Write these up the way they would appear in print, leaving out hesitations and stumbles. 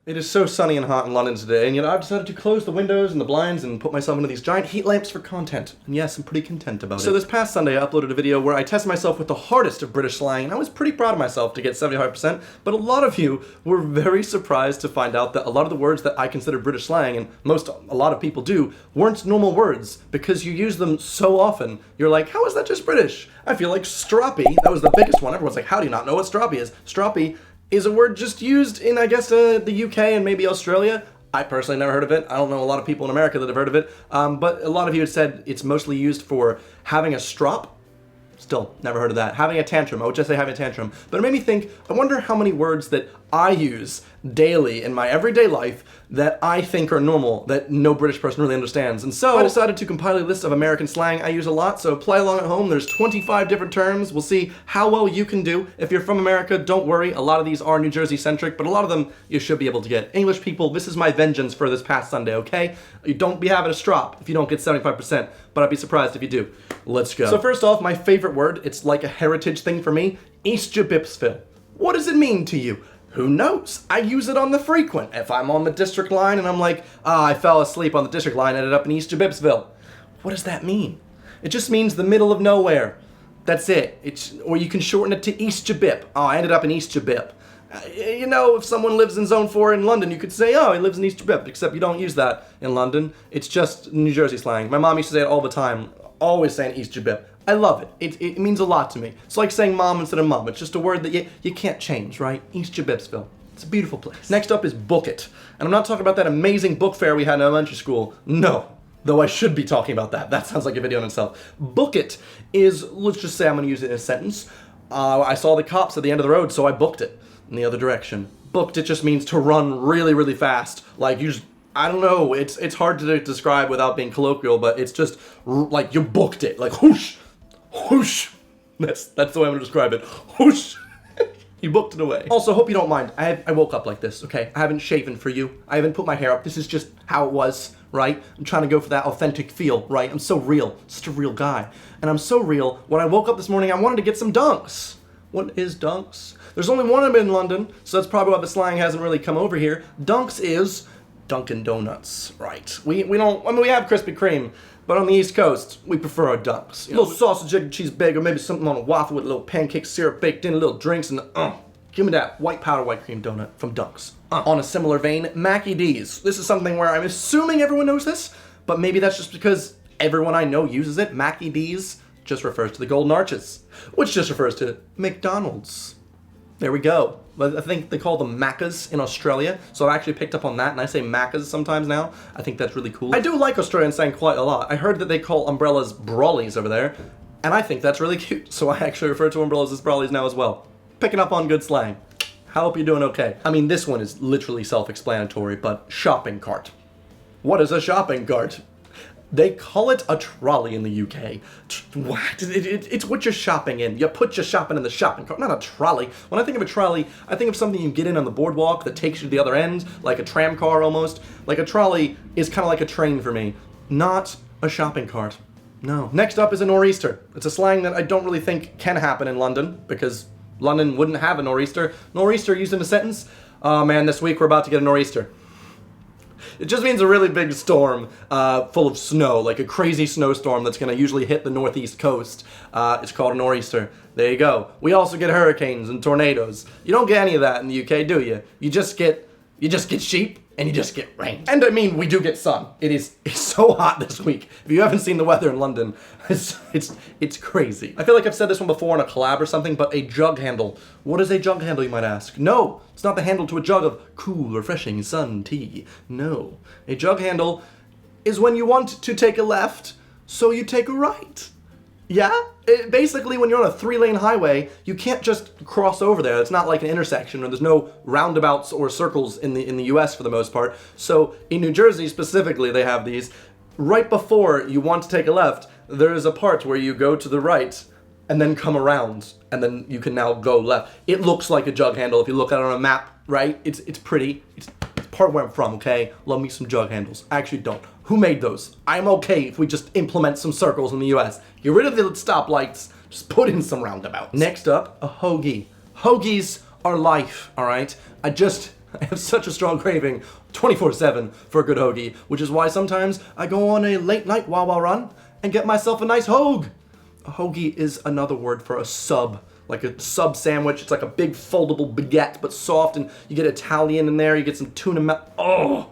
It is so sunny and hot in London today, and yet I've decided to close the windows and the blinds and put myself into these giant heat lamps for content. And yes, I'm pretty content about it. So this past Sunday I uploaded a video where I tested myself with the hardest of British slang, and I was pretty proud of myself to get 75%, but a lot of you were very surprised to find out that a lot of the words that I consider British slang, and a lot of people do, weren't normal words, because you use them so often. You're like, how is that just British? I feel like stroppy, that was the biggest one. Everyone's like, how do you not know what stroppy is? Stroppy is a word just used in, I guess, the UK and maybe Australia. I personally never heard of it. I don't know a lot of people in America that have heard of it, but a lot of you had said it's mostly used for having a strop. Still, never heard of that. Having a tantrum. I would just say having a tantrum. But it made me think, I wonder how many words that I use daily in my everyday life that I think are normal, that no British person really understands. And so I decided to compile a list of American slang I use a lot, so play along at home. There's 25 different terms. We'll see how well you can do. If you're from America, don't worry. A lot of these are New Jersey centric, but a lot of them you should be able to get. English people, this is my vengeance for this past Sunday, okay? You don't be having a strop if you don't get 75%, but I'd be surprised if you do. Let's go. So first off, my favorite word, it's like a heritage thing for me, Eastjabipsville. What does it mean to you? Who knows? I use it on the frequent. If I'm on the district line and I'm like, I fell asleep on the district line, ended up in Eastjabipsville. What does that mean? It just means the middle of nowhere. That's it. Or you can shorten it to Eastjabip. Oh, I ended up in Eastjabip. You know, if someone lives in Zone 4 in London, you could say, oh, he lives in Eastjabip, except you don't use that in London. It's just New Jersey slang. My mom used to say it all the time, always saying Eastjabip. I love it. It means a lot to me. It's like saying mom instead of mum. It's just a word that you can't change, right? Eastjabipsville. It's a beautiful place. Next up is book it. And I'm not talking about that amazing book fair we had in elementary school. No. Though I should be talking about that. That sounds like a video in itself. Book it is, let's just say I'm going to use it in a sentence. I saw the cops at the end of the road, so I booked it in the other direction. Booked it just means to run really, really fast. Like you just, I don't know, it's hard to describe without being colloquial, but it's just like you booked it. Like whoosh. Whoosh! That's the way I'm gonna describe it. Whoosh! You booked it away. Also, hope you don't mind. I woke up like this, okay? I haven't shaven for you. I haven't put my hair up. This is just how it was, right? I'm trying to go for that authentic feel, right? I'm so real. Such a real guy. And I'm so real, when I woke up this morning, I wanted to get some dunks. What is dunks? There's only one of them in London, so that's probably why the slang hasn't really come over here. Dunks is Dunkin' Donuts, right? We don't, I mean, we have Krispy Kreme, but on the East Coast, we prefer our dunks. You know, a little sausage, egg, and cheese bagel, maybe something on a waffle with a little pancake syrup baked in, a little drinks, and give me that white cream donut from Dunks. On a similar vein, Mackie D's. This is something where I'm assuming everyone knows this, but maybe that's just because everyone I know uses it. Mackie D's just refers to the Golden Arches, which just refers to McDonald's. There we go. I think they call them Maccas in Australia, so I actually picked up on that, and I say Maccas sometimes now. I think that's really cool. I do like Australian slang quite a lot. I heard that they call umbrellas brollies over there, and I think that's really cute, so I actually refer to umbrellas as brollies now as well. Picking up on good slang. I hope you're doing okay. I mean, this one is literally self-explanatory, but shopping cart. What is a shopping cart? They call it a trolley in the UK. What? It's what you're shopping in. You put your shopping in the shopping cart, not a trolley. When I think of a trolley, I think of something you get in on the boardwalk that takes you to the other end, like a tram car almost. Like a trolley is kind of like a train for me, not a shopping cart. No. Next up is a nor'easter. It's a slang that I don't really think can happen in London, because London wouldn't have a nor'easter. Nor'easter used in a sentence, oh man, this week we're about to get a nor'easter. It just means a really big storm full of snow, like a crazy snowstorm that's going to usually hit the northeast coast. It's called a nor'easter. There you go. We also get hurricanes and tornadoes. You don't get any of that in the UK, do you? You just get sheep and you just get rain. And I mean, we do get sun. It's so hot this week. If you haven't seen the weather in London, it's crazy. I feel like I've said this one before on a collab or something, but a jug handle. What is a jug handle, you might ask? No, it's not the handle to a jug of cool, refreshing sun tea. No, a jug handle is when you want to take a left, so you take a right. Yeah? Basically, when you're on a 3-lane highway, you can't just cross over there. It's not like an intersection, or there's no roundabouts or circles in the US for the most part. So in New Jersey specifically, they have these. Right before you want to take a left, there is a part where you go to the right and then come around, and then you can now go left. It looks like a jug handle if you look at it on a map, right? It's pretty. It's part where I'm from, okay? Love me some jug handles. I actually don't. Who made those? I'm okay if we just implement some circles in the US. Get rid of the stoplights, just put in some roundabouts. Next up, a hoagie. Hoagies are life, all right? I just I have such a strong craving 24/7 for a good hoagie, which is why sometimes I go on a late night Wawa run and get myself a nice hoag. A hoagie is another word for a sub, like a sub sandwich. It's like a big foldable baguette, but soft, and you get Italian in there, you get some tuna oh,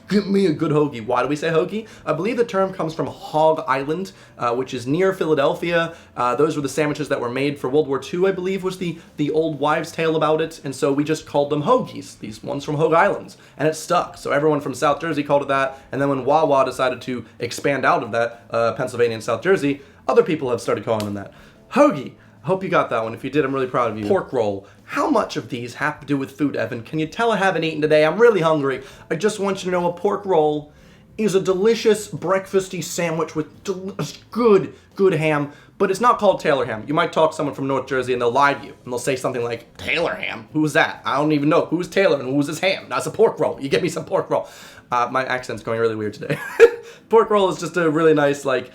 give me a good hoagie. Why do we say hoagie? I believe the term comes from Hog Island, which is near Philadelphia. Those were the sandwiches that were made for World War II, I believe, was the old wives' tale about it, and so we just called them hoagies, these ones from Hog Island, and it stuck. So everyone from South Jersey called it that, and then when Wawa decided to expand out of that, Pennsylvania and South Jersey, other people have started calling them that. Hoagie. I hope you got that one. If you did, I'm really proud of you. Pork roll. How much of these have to do with food, Evan? Can you tell I haven't eaten today? I'm really hungry. I just want you to know a pork roll is a delicious breakfasty sandwich with good ham, but it's not called Taylor ham. You might talk to someone from North Jersey and they'll lie to you, and they'll say something like, Taylor ham? Who's that? I don't even know. Who's Taylor and who's his ham? That's a pork roll. You get me some pork roll. My accent's going really weird today. Pork roll is just a really nice, like,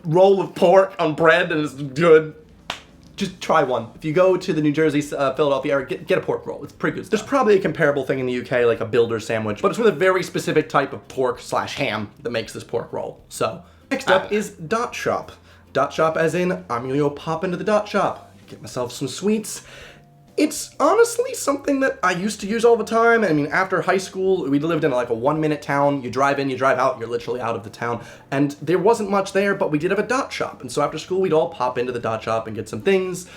roll of pork on bread, and it's good. Just try one. If you go to the New Jersey, Philadelphia area, get a pork roll. It's pretty good stuff. There's probably a comparable thing in the UK, like a builder sandwich, but it's with a very specific type of pork/ham that makes this pork roll. So, next up is dot shop. Dot shop as in, I'm gonna go pop into the dot shop, get myself some sweets. It's honestly something that I used to use all the time. I mean, after high school, we lived in like a 1-minute town. You drive in, you drive out, you're literally out of the town. And there wasn't much there, but we did have a dot shop. And so after school, we'd all pop into the dot shop and get some things.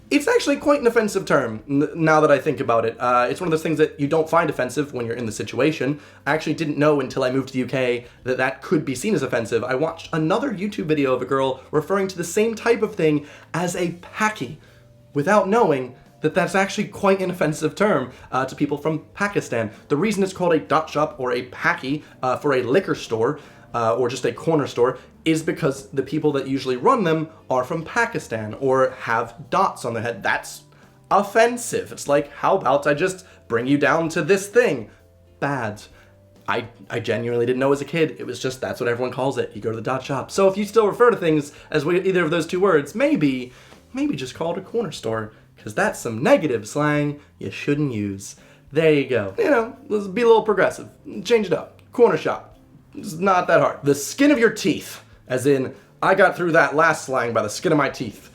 It's actually quite an offensive term, now that I think about it. It's one of those things that you don't find offensive when you're in the situation. I actually didn't know until I moved to the UK that that could be seen as offensive. I watched another YouTube video of a girl referring to the same type of thing as a packy, without knowing that that's actually quite an offensive term to people from Pakistan. The reason it's called a dot shop or a packy for a liquor store or just a corner store is because the people that usually run them are from Pakistan or have dots on their head. That's offensive. It's like, how about I just bring you down to this thing? Bad. I genuinely didn't know as a kid. It was just, that's what everyone calls it. You go to the dot shop. So if you still refer to things as either of those two words, maybe just call it a corner store. Because that's some negative slang you shouldn't use. There you go. You know, let's be a little progressive. Change it up. Corner shop. It's not that hard. The skin of your teeth. As in, I got through that last slang by the skin of my teeth.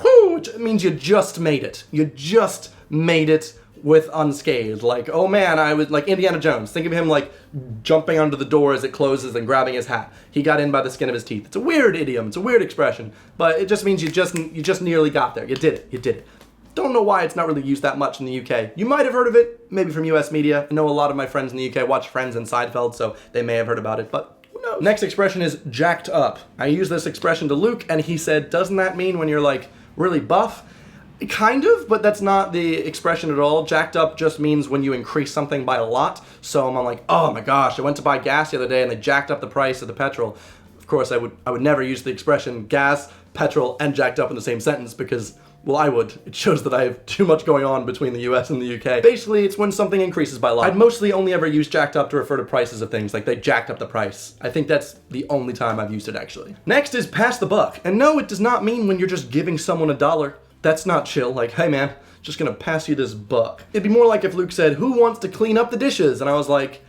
Whew, which means you just made it. You just made it with unscathed. Like, oh man, I was like Indiana Jones. Think of him like jumping onto the door as it closes and grabbing his hat. He got in by the skin of his teeth. It's a weird idiom. It's a weird expression. But it just means you just nearly got there. You did it. You did it. Don't know why it's not really used that much in the UK. You might have heard of it, maybe from US media. I know a lot of my friends in the UK watch Friends and Seinfeld, so they may have heard about it, but who knows? Next expression is jacked up. I used this expression to Luke, and he said, doesn't that mean when you're like really buff? Kind of, but that's not the expression at all. Jacked up just means when you increase something by a lot. So I'm like, oh my gosh, I went to buy gas the other day and they jacked up the price of the petrol. Of course, I would never use the expression gas, petrol, and jacked up in the same sentence because, well, I would. It shows that I have too much going on between the US and the UK. Basically, it's when something increases by a lot. I'd mostly only ever use jacked up to refer to prices of things, like they jacked up the price. I think that's the only time I've used it, actually. Next is pass the buck. And no, it does not mean when you're just giving someone $1. That's not chill, like, hey man, just gonna pass you this buck. It'd be more like if Luke said, who wants to clean up the dishes? And I was like,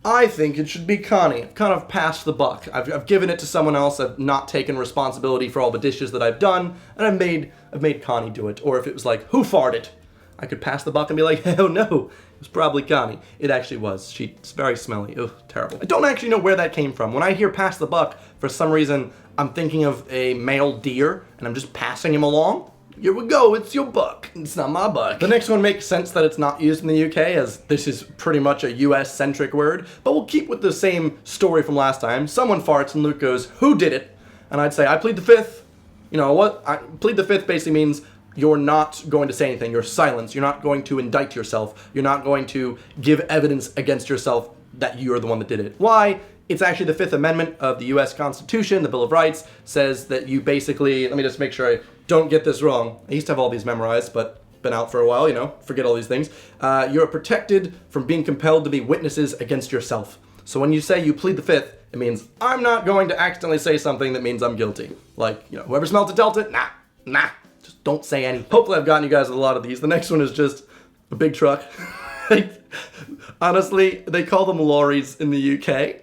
I think it should be Connie. I've kind of passed the buck. I've given it to someone else. I've not taken responsibility for all the dishes that I've done, and I've made Connie do it. Or if it was like, who farted? I could pass the buck and be like, oh no, it was probably Connie. It actually was. She's very smelly. Ugh, terrible. I don't actually know where that came from. When I hear pass the buck, for some reason, I'm thinking of a male deer, and I'm just passing him along. Here we go, it's your buck. It's not my buck. The next one makes sense that it's not used in the UK, as this is pretty much a US-centric word, but we'll keep with the same story from last time. Someone farts and Luke goes, who did it? And I'd say, I plead the fifth. You know what? I plead the fifth basically means you're not going to say anything. You're silent. You're not going to indict yourself. You're not going to give evidence against yourself that you're the one that did it. Why? It's actually the Fifth Amendment of the US Constitution, the Bill of Rights, says that you basically, let me just make sure I don't get this wrong. I used to have all these memorized, but been out for a while, you know, forget all these things. You're protected from being compelled to be witnesses against yourself. So when you say you plead the fifth, it means I'm not going to accidentally say something that means I'm guilty. Like, you know, whoever smelt it dealt it, nah, just don't say anything. Hopefully I've gotten you guys with a lot of these. The next one is just a big truck. Honestly, they call them lorries in the UK.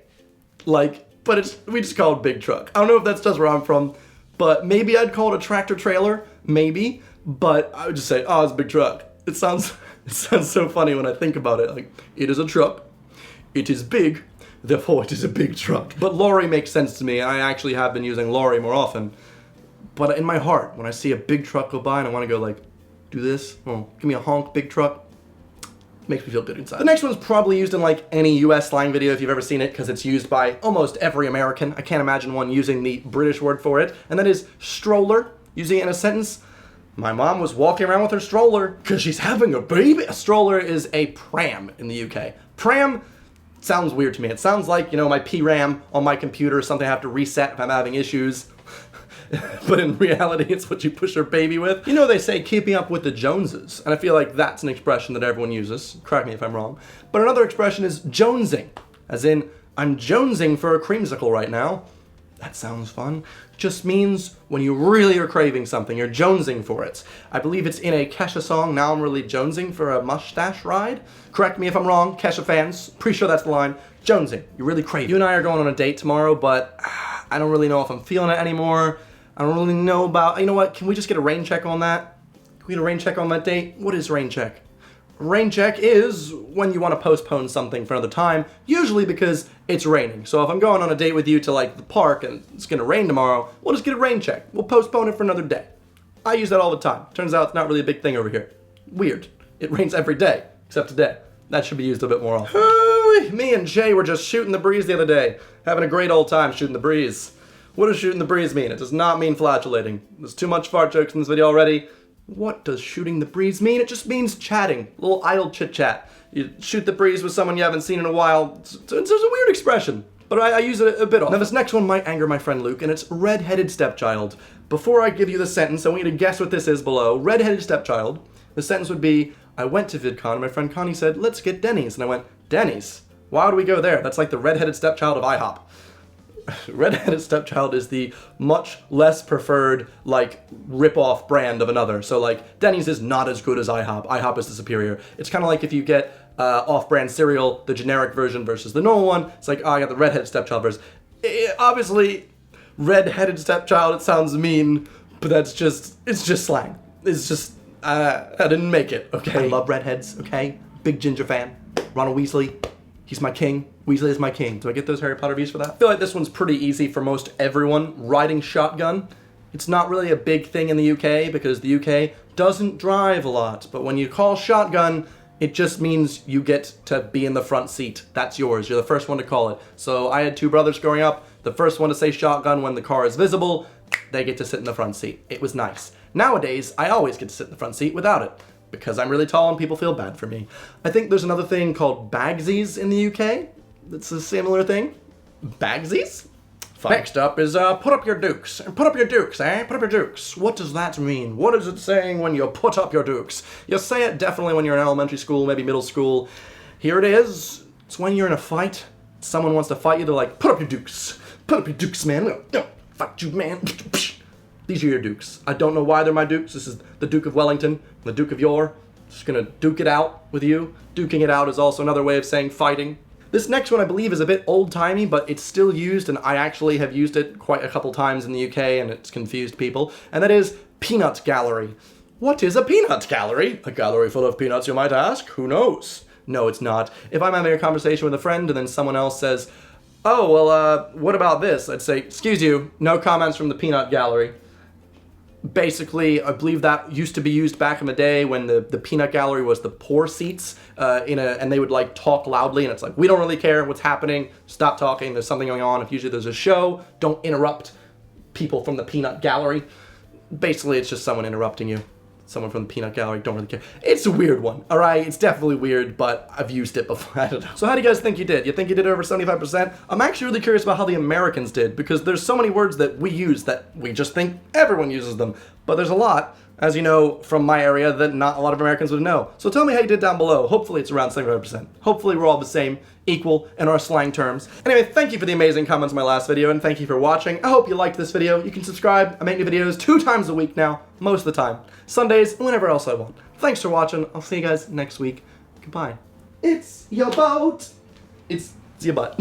But we just call it big truck. I don't know if that's just where I'm from, but maybe I'd call it a tractor trailer, maybe. But I would just say, oh, it's a big truck. It sounds so funny when I think about it. Like, it is a truck. It is big. Therefore, it is a big truck. But lorry makes sense to me. I actually have been using lorry more often. But in my heart, when I see a big truck go by and I want to go like, do this, oh, give me a honk, big truck, makes me feel good inside. The next one's probably used in like any US slang video if you've ever seen it, because it's used by almost every American. I can't imagine one using the British word for it. And that is stroller. Using it in a sentence, my mom was walking around with her stroller because she's having a baby. A stroller is a pram in the UK. Pram sounds weird to me. It sounds like, you know, my PRAM on my computer, something I have to reset if I'm having issues. But in reality, it's what you push your baby with. You know, they say keeping up with the Joneses, and I feel like that's an expression that everyone uses. Correct me if I'm wrong. But another expression is jonesing, as in, I'm jonesing for a creamsicle right now. That sounds fun. Just means when you really are craving something, you're jonesing for it. I believe it's in a Kesha song, Now I'm Really Jonesing for a Mustache Ride. Correct me if I'm wrong, Kesha fans. Pretty sure that's the line. Jonesing, you really crave. You and I are going on a date tomorrow, but I don't really know if I'm feeling it anymore. I don't really know about, you know what, can we just get a rain check on that? Can we get a rain check on that date? What is rain check? Rain check is when you want to postpone something for another time, usually because it's raining. So if I'm going on a date with you to like the park and it's gonna rain tomorrow, we'll just get a rain check. We'll postpone it for another day. I use that all the time. Turns out it's not really a big thing over here. Weird. It rains every day, except today. That should be used a bit more often. Me and Jay were just shooting the breeze the other day, having a great old time shooting the breeze. What does shooting the breeze mean? It does not mean flatulating. There's too much fart jokes in this video already. What does shooting the breeze mean? It just means chatting, a little idle chit chat. You shoot the breeze with someone you haven't seen in a while. It's a weird expression, but I use it a bit often. Now this next one might anger my friend Luke, and it's red-headed stepchild. Before I give you the sentence, I want you to guess what this is below. Red-headed stepchild. The sentence would be, I went to VidCon and my friend Connie said, let's get Denny's. And I went, Denny's? Why would we go there? That's like the red-headed stepchild of IHOP. Red-headed stepchild is the much less preferred, like, rip-off brand of another. So, like, Denny's is not as good as IHOP. IHOP is the superior. It's kind of like if you get off-brand cereal, the generic version versus the normal one. It's like, oh, I got the red-headed stepchild version. Obviously, red-headed stepchild, it sounds mean, but it's just slang. It's just, I didn't make it, okay? I love redheads, okay? Big ginger fan. Ronald Weasley. He's my king. Weasley is my king. Do I get those Harry Potter views for that? I feel like this one's pretty easy for most everyone. Riding shotgun. It's not really a big thing in the UK because the UK doesn't drive a lot. But when you call shotgun, it just means you get to be in the front seat. That's yours. You're the first one to call it. So I had two brothers growing up. The first one to say shotgun when the car is visible, they get to sit in the front seat. It was nice. Nowadays, I always get to sit in the front seat without it, because I'm really tall and people feel bad for me. I think there's another thing called bagsies in the UK. That's a similar thing. Bagsies? Fine. Next up is put up your dukes. Put up your dukes, eh? Put up your dukes. What does that mean? What is it saying when you put up your dukes? You say it definitely when you're in elementary school, maybe middle school. Here it is. It's when you're in a fight. Someone wants to fight you, they're like, put up your dukes. Put up your dukes, man. No, fight you, man. These are your dukes. I don't know why they're my dukes. This is the Duke of Wellington, the Duke of York. Just gonna duke it out with you. Duking it out is also another way of saying fighting. This next one I believe is a bit old-timey, but it's still used, and I actually have used it quite a couple times in the UK, and it's confused people, and that is peanut gallery. What is a peanut gallery? A gallery full of peanuts, you might ask? Who knows? No, it's not. If I'm having a conversation with a friend and then someone else says, oh, well, what about this? I'd say, excuse you, no comments from the peanut gallery. Basically, I believe that used to be used back in the day when the peanut gallery was the poor seats, and they would like talk loudly, and it's like, we don't really care what's happening, stop talking, there's something going on. If usually there's a show, don't interrupt people from the peanut gallery. Basically, it's just someone interrupting you. Someone from the peanut gallery, don't really care. It's a weird one, all right? It's definitely weird, but I've used it before. I don't know. So how do you guys think you did? You think you did over 75%? I'm actually really curious about how the Americans did, because there's so many words that we use that we just think everyone uses them. But there's a lot, as you know, from my area that not a lot of Americans would know. So tell me how you did down below. Hopefully it's around 75%. Hopefully we're all the same, equal in our slang terms. Anyway, thank you for the amazing comments in my last video, and thank you for watching. I hope you liked this video. You can subscribe. I make new videos 2 times a week now, most of the time. Sundays, and whenever else I want. Thanks for watching. I'll see you guys next week. Goodbye. It's your boat. It's your butt.